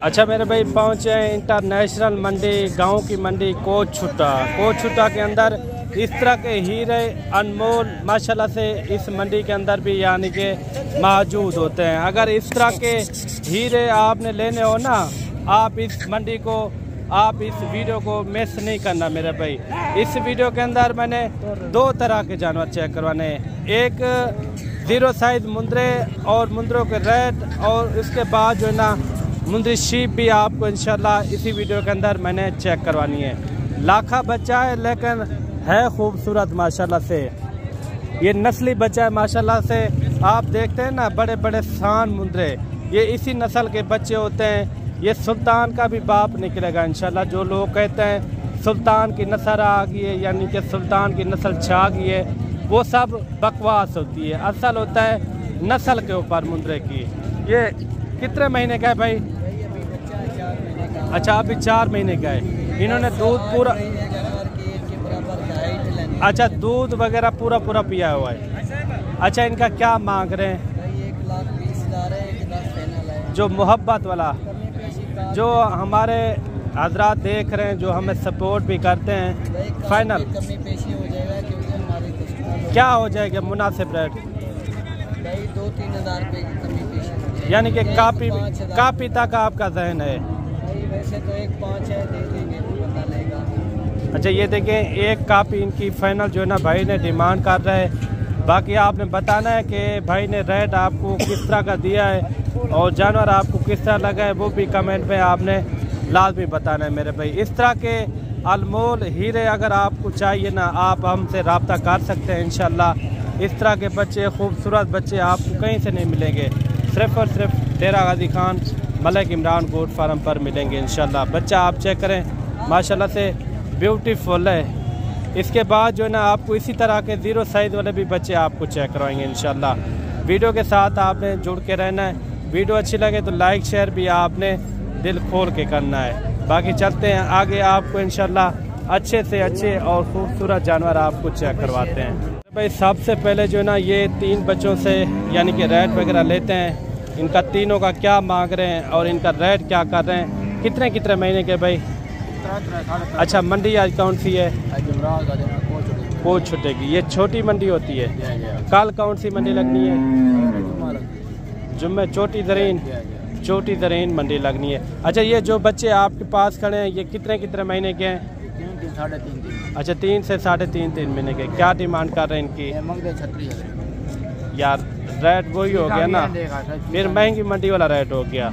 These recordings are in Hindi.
अच्छा मेरे भाई पहुँचे हैं इंटरनेशनल मंडी, गांव की मंडी कोच छुट्टा के अंदर इस तरह के हीरे अनमोल माशाल्लाह से इस मंडी के अंदर भी यानी कि मौजूद होते हैं। अगर इस तरह के हीरे आपने लेने हो ना, आप इस मंडी को, आप इस वीडियो को मिस नहीं करना मेरे भाई। इस वीडियो के अंदर मैंने दो तरह के जानवर चेक करवाने हैं, एक 0 साइज मुंदरे और मुंदरों के रेट, और उसके बाद जो है ना मुंदरी शीप भी आपको इंशाल्लाह इसी वीडियो के अंदर मैंने चेक करवानी है। लाखा बच्चा है लेकिन है खूबसूरत माशाल्लाह से, ये नस्ली बच्चा है माशाल्लाह से। आप देखते हैं ना बड़े बड़े शान मुंदरे, ये इसी नस्ल के बच्चे होते हैं। ये सुल्तान का भी बाप निकलेगा इंशाल्लाह। जो लोग कहते हैं सुल्तान की नस्ल आ गई है, यानी कि सुल्तान की नस्ल छा गई है, वो सब बकवास होती है। असल होता है नस्ल के ऊपर मुंदरे की। ये कितने महीने का है भाई? अच्छा अभी 4 महीने का है। इन्होंने दूध पूरा, अच्छा दूध वगैरह पूरा पिया हुआ है। अच्छा इनका क्या मांग रहे हैं? 1,20,000 है। जो मोहब्बत वाला, जो हमारे हजरात देख रहे हैं, जो हमें सपोर्ट भी करते हैं, फाइनल कमी पेशी हो जाएगा क्योंकि हमारे कस्टमर क्या हो जाएगा मुनासिब रेट? भाई 2-3 हज़ार रुपये की कमी पेशी, यानी कि कापी तक आपका जहन है। भाई वैसे तो 1,5 है, दे देंगे तो बता लेगा। अच्छा ये देखें, एक कापी इनकी फाइनल जो है ना भाई ने डिमांड कर रहा है। बाकी आपने बताना है कि भाई ने रेट आपको किस तरह का दिया है और जानवर आपको किस तरह लगा है, वो भी कमेंट में आपने लाजमी बताना है मेरे भाई। इस तरह के अनमोल हीरे अगर आपको चाहिए ना, आप हमसे रब्ता कर सकते हैं इंशाल्लाह। इस तरह के बच्चे, खूबसूरत बच्चे आपको कहीं से नहीं मिलेंगे, सिर्फ़ और सिर्फ डेरा गाजी खान मलिक इमरान गोट फार्म पर मिलेंगे इंशाल्लाह। बच्चा आप चेक करें माशाल्लाह से ब्यूटीफुल है। इसके बाद जो है ना आपको इसी तरह के 0 साइज़ वाले भी बच्चे आपको चेक करवाएंगे इंशाल्लाह। वीडियो के साथ आपने जुड़ के रहना है। वीडियो अच्छी लगे तो लाइक शेयर भी आपने दिल खोल के करना है। बाकी चलते हैं आगे, आपको इंशाल्लाह अच्छे से अच्छे और खूबसूरत जानवर आपको चेक करवाते हैं। भाई सबसे पहले जो है ना ये 3 बच्चों से यानी कि रेट वगैरह लेते हैं, इनका तीनों का क्या मांग रहे हैं और इनका रेट क्या कर रहे हैं, कितने महीने के भाई? अच्छा मंडी आज कौन सी है? कोच छुटेगी, ये छोटी मंडी होती है। कल कौन सी मंडी लगनी है? जुम्मे छोटी दरीन मंडी लगनी है। अच्छा ये जो बच्चे आपके पास खड़े हैं ये कितने महीने के हैं? 3-3.5 अच्छा 3 से 3.5 महीने के। क्या डिमांड कर रहे हैं इनकी? यार रेट वही हो गया ना, फिर महंगी मंडी वाला रेट हो गया।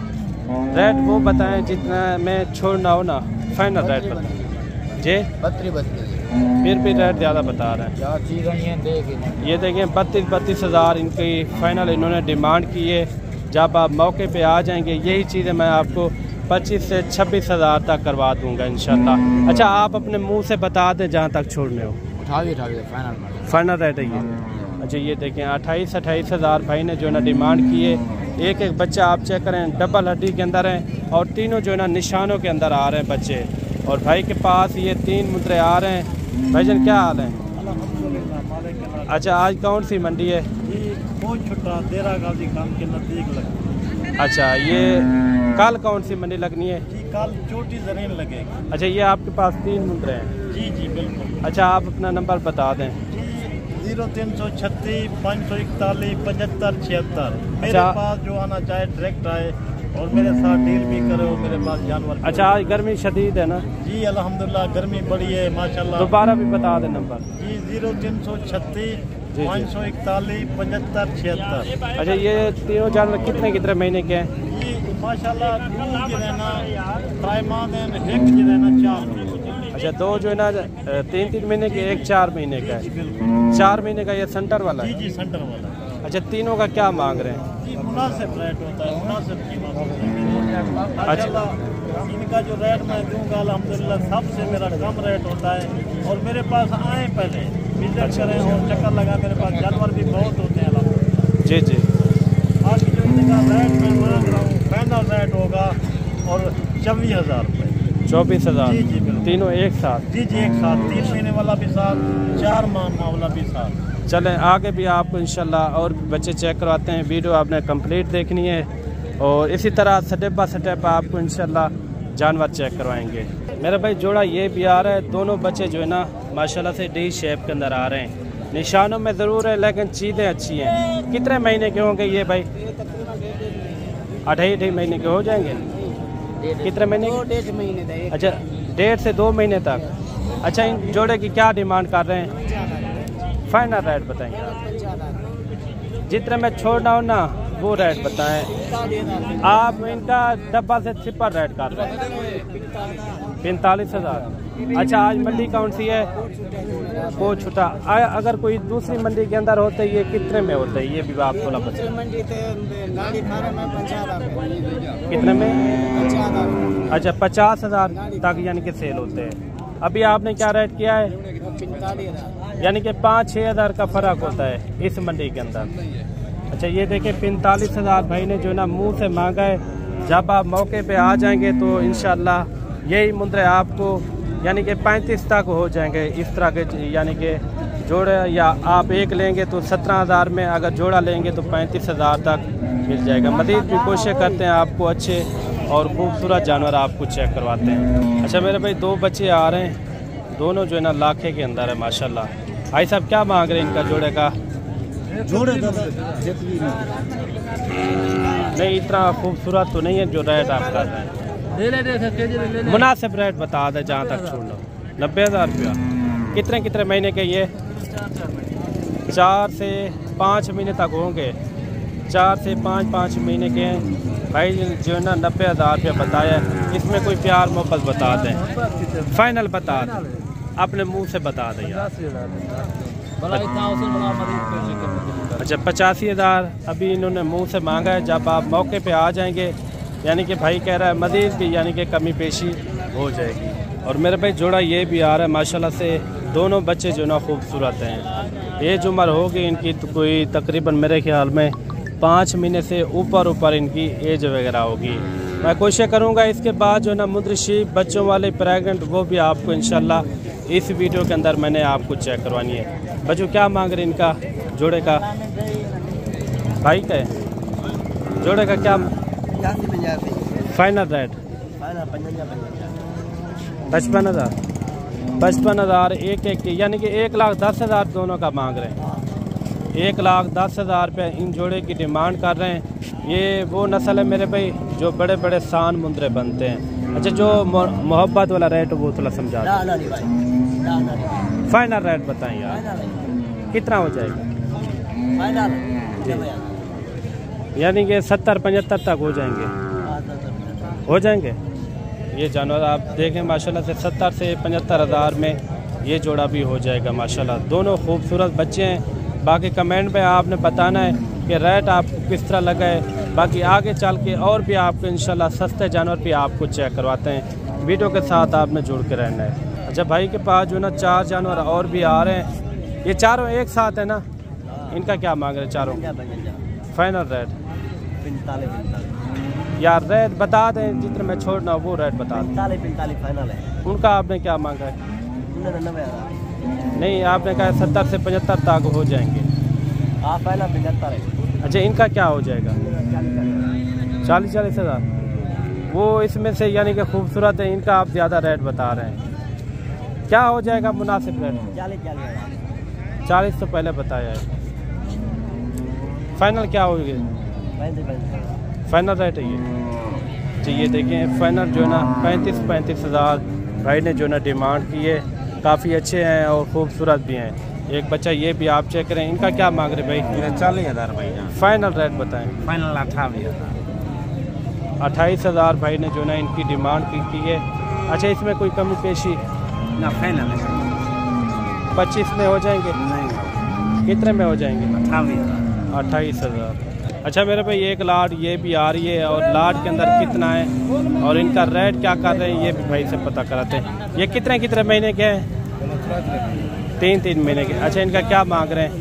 रेट वो बताएं जितना में छोड़ना हो ना, फाइनल रेट बताएं जी। 32 फिर भी रेट ज़्यादा बता रहे हैं। ये देखें 32 हज़ार इनकी फाइनल इन्होंने डिमांड की है। जब आप मौके पे आ जाएंगे यही चीज़ें मैं आपको 25 से 26 हज़ार तक करवा दूंगा इंशाल्लाह। अच्छा आप अपने मुंह से बता दें जहाँ तक छोड़ने हो। फाइनल रेट है ये। अच्छा ये देखें 28 हज़ार भाई ने जो है ना डिमांड की है। एक बच्चा आप चेक करें डबल हड्डी के अंदर हैं और तीनों जो है ना निशानों के अंदर आ रहे हैं बच्चे। और भाई के पास ये 3 मुद्रे आ रहे हैं। भाईजान क्या हाल है? अच्छा आज कौन सी मंडी है? डेरा गाजी खान के नजदीक लगी। अच्छा ये कल कौन सी मंडी लगनी है? जी कल छोटी जमीन लगेगी। अच्छा ये आपके पास 3 मुद्रे हैं? जी बिल्कुल। अच्छा आप अपना नंबर बता दें। 0336 541 75 76। मेरे पास जो आना चाहे डायरेक्ट आए और मेरे साथ डील भी करे और मेरे पास जानवर। अच्छा आज गर्मी शदीद है ना? जी अल्हम्दुलिल्लाह गर्मी बड़ी है माशाल्लाह। दोबारा भी बता दें नंबर। जी 0336 541 75 76। अच्छा ये तीनों जानवर कितने महीने के हैं? जी माशाल्लाह 2 जो है ना त्राईमान है, एक जो है ना 4 महीने। अच्छा 2 जो है ना 3 महीने के, एक 4 महीने का है। 4 महीने का ये सेंटर वाला है? जी सेंटर वाला। अच्छा तीनों का क्या मांग रहे हैं? जी मुनासिब रेट होता है, मुनासिब कीमत। अच्छा इनका जो रेट मैं दूंगा अल्हम्दुलिल्लाह सबसे मेरा कम रेट होता है। और मेरे पास आए पहले विजिट करें और चक्कर लगा, मेरे पास जानवर भी बहुत होते हैं अल्हम्दुलिल्लाह। जी बाकी जो इनका रेट मैं मांग रहा हूँ फाइनल रेट होगा और 24 हज़ार रुपये। 24 हज़ार? जी बिल्कुल। तीनों एक साथ? जी एक साथ, 3 महीने वाला भी साथ, 4 माह वाला भी साथ। चलें आगे भी आपको इंशाल्लाह और बच्चे चेक करवाते हैं। वीडियो आपने कंप्लीट देखनी है। और इसी तरह स्टेप बाय स्टेप आपको इंशाल्लाह जानवर चेक करवाएंगे। मेरा भाई जोड़ा ये भी आ रहा है, दोनों बच्चे जो है ना माशाल्लाह से डी शेप के अंदर आ रहे हैं। निशानों में ज़रूर है लेकिन चीज़ें अच्छी हैं। कितने महीने के होंगे ये भाई? 2.5 महीने के हो जाएंगे। कितने महीने? 1.5 महीने। अच्छा, 1.5 से 2 महीने तक। अच्छा, इन जोड़े की क्या डिमांड कर रहे हैं? फाइनल रेट बताएंगे। जितने में छोड़ना हो ना वो रेट बताएं। आप इनका डब्बा से सिपर रेट कर रहे हैं 45,000। अच्छा, आज मंडी कौन सी है? वो छुटा। अगर कोई दूसरी मंडी के अंदर होते ये कितने में होते? ये भी आप थोड़ा बता। कितने में? अच्छा, 50,000 तक यानी कि सेल होते हैं। अभी आपने क्या रेट किया है? 45,000। यानी कि 5-6 हज़ार का फ़र्क होता है इस मंडी के अंदर। अच्छा, ये देखिए 45,000 भाई ने जो ना मुंह से मांगा है। जब आप मौके पे आ जाएंगे तो इंशाल्लाह यही मुंद्रे आपको यानी कि 35 तक हो जाएंगे इस तरह के, यानी कि जोड़े या आप एक लेंगे तो 17,000 में, अगर जोड़ा लेंगे तो 35,000 तक मिल जाएगा। मज़ीद भी कोशिश करते हैं आपको अच्छे और खूबसूरत जानवर आपको चेक करवाते हैं। अच्छा मेरे भाई 2 बच्चे आ रहे हैं, दोनों जो है ना लाखे के अंदर है माशाल्लाह। भाई साहब क्या मांग रहे हैं इनका जोड़े का? जोड़े नहीं इतना खूबसूरत तो नहीं है जो रेट आप कर रहे हैं। मुनासिब रेट बता दे जहाँ तक छोड़ लो। 90,000 रुपया। कितने महीने के ये? 4 से 5 महीने तक होंगे। 4 से 5 महीने के हैं भाई जो है ना। 90,000 रुपया बताया। इसमें कोई प्यार मोहब्बत बता दें, फाइनल बता दें, अपने मुंह से बता दें यार। अच्छा, 85,000 अभी इन्होंने मुंह से मांगा है। जब आप मौके पे आ जाएंगे यानी कि भाई कह रहा है मज़ीद भी यानी कि कमी पेशी हो जाएगी। और मेरे भाई जोड़ा ये भी आ रहा है माशाल्लाह से। दोनों बच्चे जो ना खूबसूरत हैं। एज उम्र होगी इनकी तो कोई तकरीबन मेरे ख्याल में 5 महीने से ऊपर इनकी एज वगैरह होगी। मैं कोशिश करूँगा इसके बाद जो ना मुद्रिशी बच्चों वाले प्रेगनेंट वो भी आपको इंशाल्लाह इस वीडियो के अंदर मैंने आपको चेक करवानी है। बच्चों क्या मांग रहे इनका जोड़े का? भाई का है जोड़े का क्या फाइनल रेट? 55,000। 55,000 एक की, यानी कि 1,10,000 दोनों का मांग रहे हैं। 1,10,000 रुपये इन जोड़े की डिमांड कर रहे हैं। ये वो नस्ल है मेरे भाई जो बड़े बड़े सान मुंद्रे बनते हैं। अच्छा, जो मोहब्बत वाला रेट वो थोड़ा समझा दो। फाइनल रेट बताएं यार, कितना हो जाएगा? यानी कि 70-75 तक हो जाएंगे। ये जानवर आप देखें माशाल्लाह से 70 से 75,000 में ये जोड़ा भी हो जाएगा माशाल्लाह। दोनों खूबसूरत बच्चे हैं। बाकी कमेंट में आपने बताना है कि रेट आपको किस तरह लगा है। बाकी आगे चल के और भी आपको इंशाल्लाह सस्ते जानवर भी आपको चेक करवाते हैं। वीडियो के साथ आपने जुड़ के रहना है। अच्छा, भाई के पास जो ना 4 जानवर और भी आ रहे हैं। ये चारों एक साथ है ना? इनका क्या मांग रहे हैं चारों? फाइनल रेट 45 यार रेट बता दें, जितने में छोड़ना वो रेट बता दें। 45 फाइनल है। उनका आपने क्या मांगा है? 99,000। नहीं, आपने कहा 70 से 75 तक हो जाएंगे। हाँ, पहला 75 है। अच्छा, इनका क्या हो जाएगा? 40,000। वो इसमें से यानी कि खूबसूरत है, इनका आप ज़्यादा रेट बता रहे हैं। क्या हो जाएगा मुनासिब रेट? 40 तो पहले बताया है। फाइनल क्या होगी? फाइनल रेट है ये। तो ये देखें फाइनल जो है ना 35,000 भाई ने जो ना डिमांड की है। काफ़ी अच्छे हैं और ख़ूबसूरत भी हैं। एक बच्चा ये भी आप चेक करें। इनका क्या मांग रहे भाई? 40,000 भाई। फाइनल रेट बताएं। फाइनल 28,000। 28,000 भाई ने जो ना इनकी डिमांड की है। अच्छा, इसमें कोई कमी पेशी ना? फाइनल 25 में हो जाएंगे? नहीं। कितने में हो जाएंगे? 28,000। अच्छा मेरे भाई एक लाट ये भी आ रही है और लाट के अंदर कितना है और इनका रेट क्या कर रहे हैं ये भी भाई से पता कराते हैं। ये कितने महीने के हैं? 3 महीने के। अच्छा, इनका क्या मांग रहे हैं?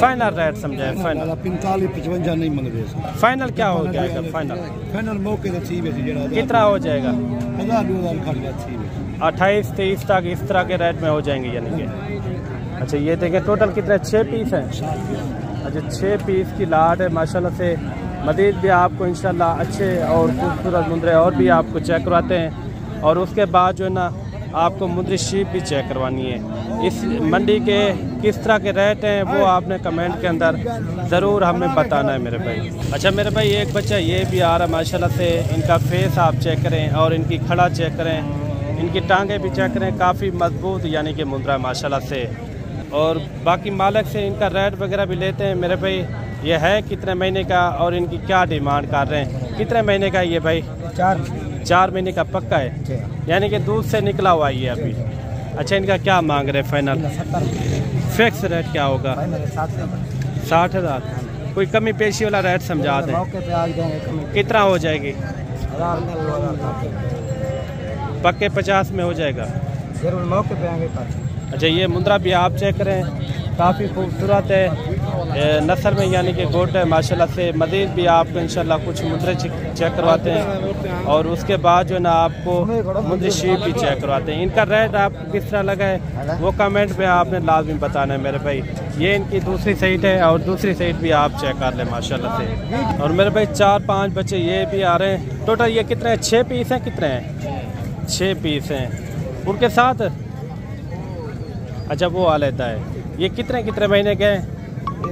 फाइनल रेट समझाए। फाइनल 45-55 नहीं मांग रहे। फाइनल क्या हो जाएगा? फाइनल मौके कितना हो जाएगा? 1,000 28-23 तक इस तरह के रेट में हो जाएंगे यानी कि। अच्छा, ये देखें टोटल कितने? 6 पीस हैं। अच्छा, 6 पीस की लाट है माशाल्लाह से। मज़ीद भी आपको इंशाल्लाह अच्छे और खूबसूरत मुंदरे और भी आपको चेक करवाते हैं। और उसके बाद जो है ना आपको मुंदरी शीप भी चेक करवानी है। इस मंडी के किस तरह के रेट हैं वो आपने कमेंट के अंदर ज़रूर हमें बताना है मेरे भाई। अच्छा मेरे भाई, एक बच्चा ये भी आ रहा है माशाल्लाह से, इनका फेस आप चेक करें और इनकी खड़ा चेक करें, इनकी टांगे भी चेक करें, काफ़ी मजबूत यानी कि मुंदरा माशाल्लाह से। और बाकी मालिक से इनका रेट वगैरह भी लेते हैं मेरे भाई। ये है कितने महीने का और इनकी क्या डिमांड कर रहे हैं? कितने महीने का ये भाई? 4 महीने का पक्का है, यानी कि दूध से निकला हुआ है ये अभी। अच्छा, इनका क्या मांग रहे हैं फाइनल? फिक्स रेट क्या होगा? 60,000। कोई कमी पेशी वाला रेट समझा दें, कितना हो जाएगी? पक्के 50 में हो जाएगा। मौके पे आएंगे। अच्छा, ये मुंदरा भी आप चेक करें, काफ़ी खूबसूरत है नस्ल में, यानी कि गोट है माशाल्लाह से। मज़ीद भी आपको इंशाल्लाह कुछ मुंदरे चेक करवाते हैं और उसके बाद जो है ना आपको मुंदरी शीप भी चेक करवाते हैं। इनका रेट आपको किस तरह लगा है वो कमेंट में आपने लाजमी बताना है मेरे भाई। ये इनकी दूसरी साइड है और दूसरी साइड भी आप चेक कर लें माशाल्लाह से। और मेरे भाई 4-5 बच्चे ये भी आ रहे हैं। टोटल ये कितने हैं? 6 पीस हैं। कितने हैं? 6 पीस हैं उनके साथ। अच्छा, वो आ लेता है। ये कितने महीने के हैं?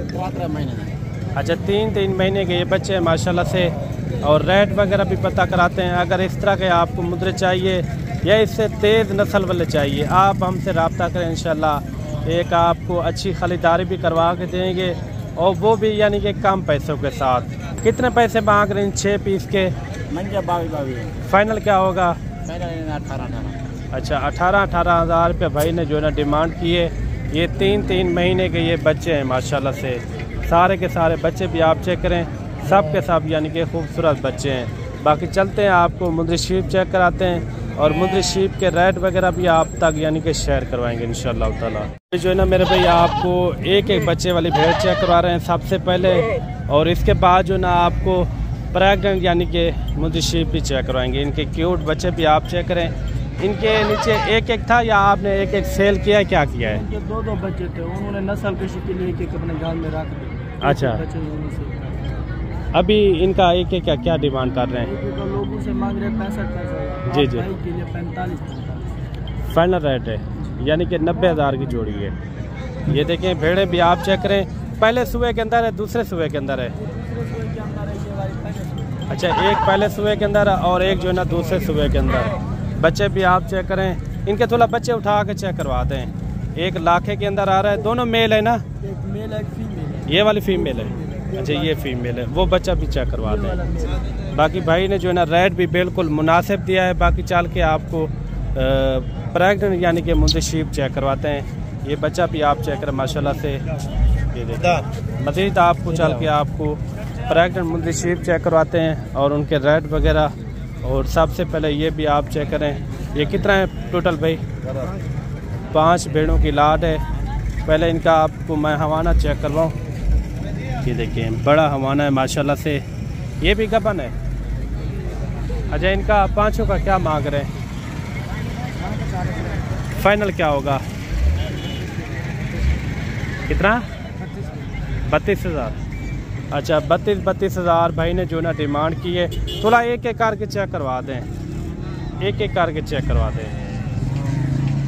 4 महीने। अच्छा, 3 महीने के ये बच्चे हैं माशाल्लाह से। और रेट वगैरह भी पता कराते हैं। अगर इस तरह के आपको मुद्रे चाहिए या इससे तेज़ नस्ल वाले चाहिए, आप हमसे रब्ता करें, इंशाल्लाह एक आपको अच्छी खरीदारी भी करवा के देंगे और वो भी यानी कि कम पैसों के साथ। कितने पैसे मांग रहे हैं 6 पीस के? 22 फाइनल क्या होगा? 18। अच्छा, 18 हज़ार रुपये भाई ने जो है ना डिमांड की है। ये 3 महीने के ये बच्चे हैं माशाल्लाह से। सारे के सारे बच्चे भी आप चेक करें, सब के सब यानी कि खूबसूरत बच्चे हैं। बाकी चलते हैं, आपको मुंदरी शीप चेक कराते हैं और मुंदरी शीप के रेट वगैरह भी आप तक यानी कि शेयर करवाएंगे इंशाल्लाह ताला। जो है ना मेरे भाई, आपको एक बच्चे वाली भेड़ चेक करवा रहे हैं सबसे पहले, और इसके बाद जो ना आपको प्रेग्नेंट यानी कि मुंदरी शीप भी चेक करवाएंगे। इनके क्यूट बच्चे भी आप चेक करें। इनके नीचे एक था या आपने एक सेल किया है? क्या किया है? इनके 2 बच्चे थे, उन्होंने नस्ल पेशी के लिए एक अपने गांव में रख दिए। अच्छा, अभी इनका एक क्या डिमांड कर रहे हैं? तो लोगों से मांग रहे 65,000। जी के लिए 45 फाइनल रेट है, यानी कि 90,000 की जोड़ी है। ये देखें भेड़े भी आप चेक करें। पहले सुबह के अंदर है, दूसरे सुबह के अंदर है? अच्छा, एक पहले सुबह के अंदर और एक जो है ना दूसरे सुबह के अंदर। बच्चे भी आप चेक करें। इनके थोड़ा बच्चे उठा के चेक करवाते हैं। एक लाखे के अंदर आ रहा है। दोनों मेल है ना? एक मेल एक फीमेल। ये वाली फीमेल है। अच्छा, ये फीमेल है। वो बच्चा भी चेक करवाते हैं। बाकी भाई ने जो है ना रेट भी बिल्कुल मुनासिब दिया है। बाकी चल के आपको प्रेग्नेंट यानी कि मुंदरी शीप चेक करवाते हैं। ये बच्चा भी आप चेक करें माशाल्लाह से। ये देखिए, मज़ीद आपको चल के आपको प्रेग्नेंट मुंदरी शीप चेक करवाते हैं और उनके रेट वगैरह। और सबसे पहले ये भी आप चेक करें। ये कितना है टोटल भाई? 5 भेड़ों की लाट है। पहले इनका आपको मैं हवाना चेक करवाऊँ। ये देखिए, बड़ा हवाना है माशाल्लाह से। ये भी गबन है। अच्छा, इनका 5 का क्या मांग रहे हैं? फाइनल क्या होगा? कितना? 32,000। अच्छा, 32 हज़ार भाई ने जो ना डिमांड की है। थोड़ा एक करके चेक करवा दें, एक करके चेक करवा दें।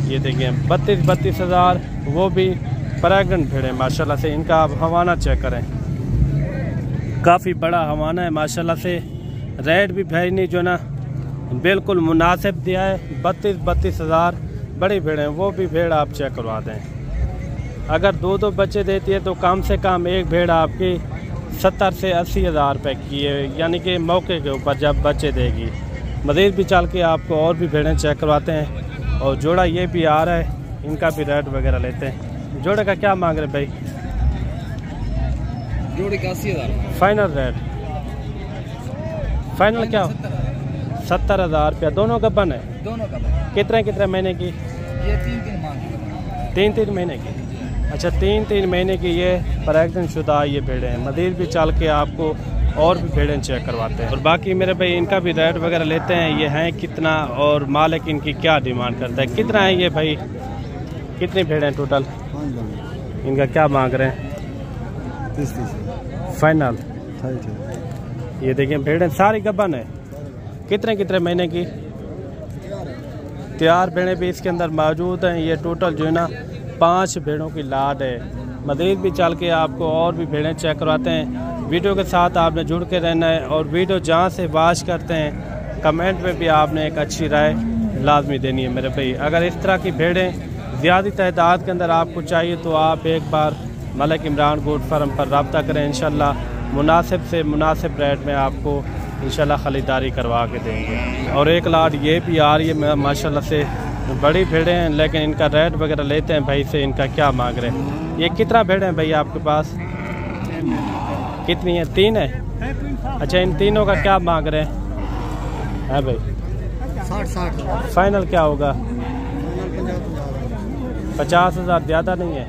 ये देखिए, 32 हज़ार, वो भी प्रेग्नेंट भेड़े माशाल्लाह से। इनका आप हवाना चेक करें, काफ़ी बड़ा हवाना है माशाल्लाह से। रेट भी भाई ने जो ना बिल्कुल मुनासिब दिया है। 32 हज़ार बड़ी भेड़ हैं। वो भी भेड़ आप चेक करवा दें। अगर 2 बच्चे देती है तो कम से कम एक भेड़ आपकी 70 से 80 हज़ार रुपये की है, यानी कि मौके के ऊपर जब बच्चे देगी। मज़ीद भी चल के आपको और भी भेड़ें चेक करवाते हैं। और जोड़ा ये भी आ रहा है, इनका भी रेट वगैरह लेते हैं। जोड़े का क्या मांग रहे भाई? जोड़ी का 80,000 फाइनल रेट। फाइनल क्या? 70,000 रुपया। दोनों का बन है? दोनों का। कितने महीने की? ये 3 मांग। 3 महीने की। अच्छा, 3 महीने की ये प्रेग्नेंट शुदा ये भेड़ें हैं। मज़ीद भी चल के आपको और भी भेड़ें चेक करवाते हैं। और बाकी मेरे भाई इनका भी रेट वगैरह लेते हैं। ये हैं कितना और मालिक इनकी क्या डिमांड करता है? कितना है ये भाई? कितनी भेड़ें हैं टोटल? इनका क्या मांग रहे हैं? 30 फाइनल ये देखिए भेड़ें सारी गब्बन है। कितने कितने महीने की? तैयार भेड़ें भी इसके अंदर मौजूद हैं। ये टोटल जो है ना 5 भेड़ों की लाड है। मज़ीद भी चल के आपको और भी भेड़ें चेक करवाते हैं। वीडियो के साथ आपने जुड़ के रहना है और वीडियो जहाँ से वॉच करते हैं कमेंट में भी आपने एक अच्छी राय लाजमी देनी है मेरे भाई। अगर इस तरह की भेड़ें ज़्यादा तादाद के अंदर आपको चाहिए तो आप एक बार मलिक इमरान गोट फार्म पर रब्ता करें। इंशाल्लाह मुनासिब से मुनासिब रेट में आपको इंशाल्लाह ख़रीदारी करवा के देंगे। और एक लाट ये भी आ रही है माशाल्लाह से बड़ी भेड़ें हैं, लेकिन इनका रेट वगैरह लेते हैं भाई से। इनका क्या मांग रहे हैं? ये कितना भेड़ें हैं भाई आपके पास? कितनी है? 3 है। अच्छा, इन तीनों का क्या मांग रहे हैं? है भाई 60 फाइनल क्या होगा? 50,000 ज़्यादा नहीं है?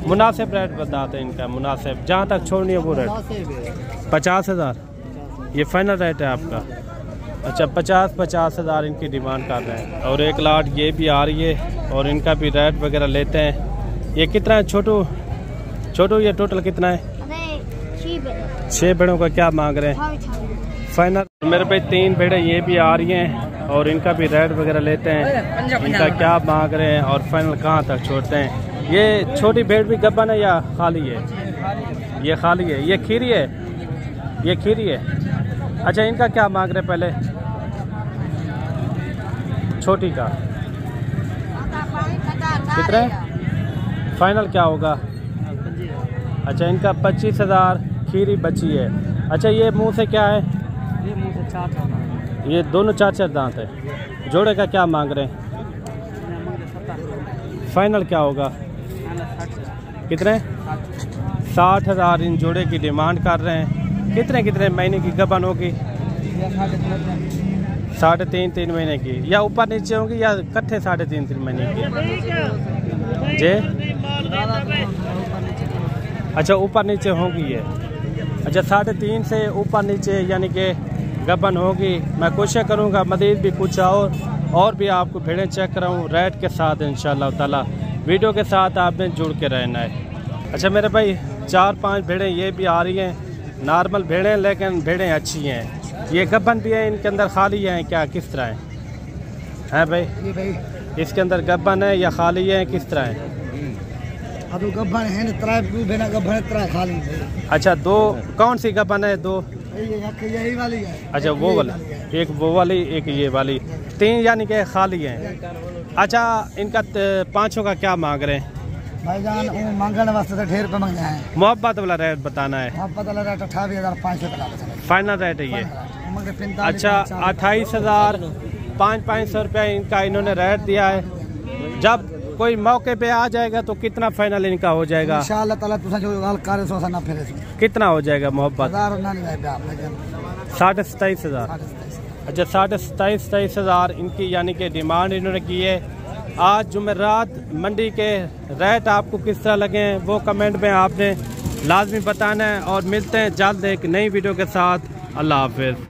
मुनासिब रेट बताते हैं इनका, मुनासिब जहाँ तक छोड़नी है वो रेट 50,000 ये फाइनल रेट है आपका। अच्छा, 50,000 इनकी डिमांड कर रहे हैं। और एक लाट ये भी आ रही है और इनका भी रेट वगैरह लेते हैं। ये कितना है छोटू ये टोटल कितना है? 6 भेड़ों का क्या मांग रहे हैं फाइनल? मेरे पे 3 भेड़ें ये भी आ रही हैं और इनका भी रेट वगैरह लेते हैं। इनका क्या मांग रहे हैं और फाइनल कहाँ तक छोड़ते हैं? ये छोटी भेड़ भी गब्बन है या खाली है? ये खाली है। ये खीरी है? ये खीरी है। अच्छा, इनका क्या मांग रहे पहले छोटी का? कितना फाइनल क्या होगा? अच्छा, इनका 25,000 खीरी बची है। अच्छा, ये मुंह से क्या है? ये मुंह से 4 ये दोनों 4 दांत है। जोड़े का क्या मांग रहे हैं? फाइनल क्या होगा? कितने? 60,000 इन जोड़े की डिमांड कर रहे हैं। कितने कितने महीने की गबन होगी? 3.5 महीने की या ऊपर नीचे होगी या इकट्ठे 3.5 महीने की? जे अच्छा, ऊपर नीचे होगी ये। अच्छा, 3.5 से ऊपर नीचे यानी कि गबन होगी। मैं कोशिश करूँगा मज़ीद भी कुछ और भी आपको भेड़ें चेक कराऊँ रेट के साथ इंशाअल्लाह ताला। वीडियो के साथ आपने जुड़ के रहना है। अच्छा मेरे भाई, 4-5 भेड़ें ये भी आ रही हैं, नॉर्मल भेड़ें लेकिन भेड़ें अच्छी हैं। ये गबन भी है, इनके अंदर खाली हैं क्या? किस तरह है भाई? ये भाई इसके अंदर गबन है या खाली है? किस तरह है? अब गब्बन है न गब्बन खाली है। अच्छा, 2 कौन सी गबन है? 2 यही वाली है। अच्छा, वो वाली, एक वो वाली एक ये वाली, 3 यानी कि खाली हैं। अच्छा, इनका 5 का क्या मांग रहे हैं भाईजान? मांगने वास्ते तो ढेर पे मांग रहे हैं। मोहब्बत वाला रेट बताना है। मोहब्बत वाला रेट 28,500 फाइनल रेट है ये। अच्छा, 28,000 500 रुपया इनका इन्होंने रेट दिया है। जब कोई मौके पे आ जाएगा तो कितना फाइनल इनका हो जाएगा? इंशाअल्लाह ताला तुसा जो गाल करे सो ना फिरे कितना हो जाएगा मोहब्बत? 27,000। अच्छा, 27,000 इनकी यानी कि डिमांड इन्होंने की है। आज जुमेरात मंडी के रेट आपको किस तरह लगे हैं वो कमेंट में आपने लाजमी बताना है। और मिलते हैं जल्द एक नई वीडियो के साथ। अल्लाह हाफिज़।